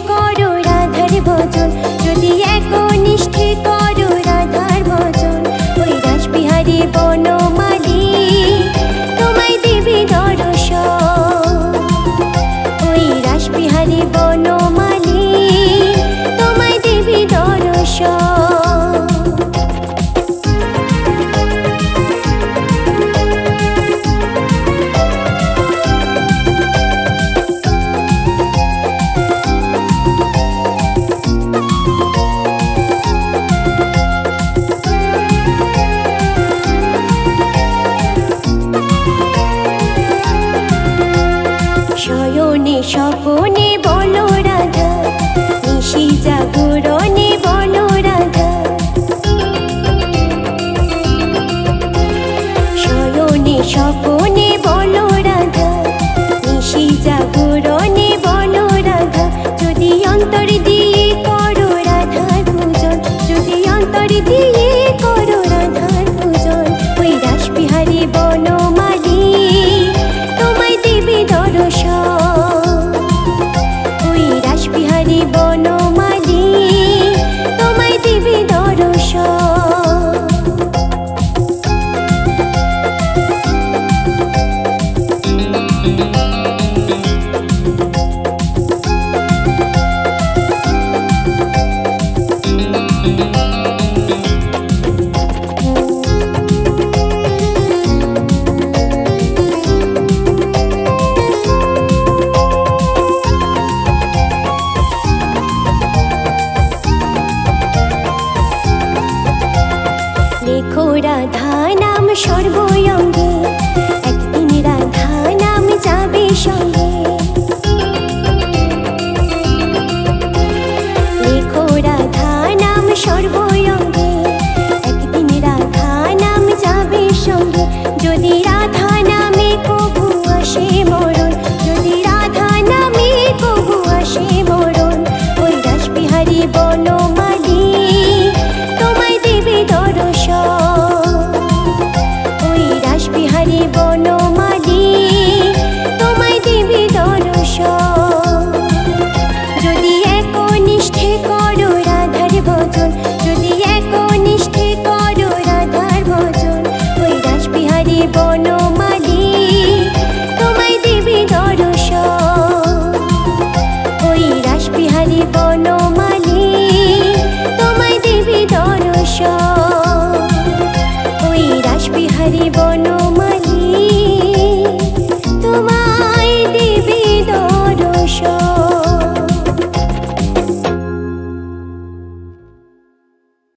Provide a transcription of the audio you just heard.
করো রাধার ভজন, যদি একনিষ্ঠে করো রাধার ভজন, ওই রাসবিহারী বনমালী তোমায় দেবে দর্শন। ওই রাসবিহারী বনমালী তোমায় দেবে দর্শন। শয়নে স্বপনে বলো রাধা, নিশি জাগরণে বলো রাধা। শয়নে স্বপনে বলো রাধা, নিশি জাগরণে বলো রাধা। যদি অন্তর দিয়ে করো রাধার পূজন, যদি অন্তর দিয়ে করো রাধার পূজন, ওই রাসবিহারী বনমালী তোমায় দেবে দর্শন। ওই রাসবিহারী বনমালী তোমায় দেবে দর্শন। লেখো রাধা নাম সর্বঙ্গে, একদিন রাধা নাম যাবে সঙ্গে। লেখো রাধা নাম সর্বঙ্গে, একদিন রাধা নাম যাবে সঙ্গে। যদি রাধা নামে কবু আসে মরণ, যদি রাধা নামে কবু আসে মরণ, ওই রাসবিহারী বনমালী তোমায় দেবে দর্শন। ওই রাসবিহারী বনমালী তোমায় দেবে দর্শন। যদি একনিষ্ঠে করো রাধার ভজন, যদি একনিষ্ঠে করো রাধার ভজন, ওই রাসবিহারী বন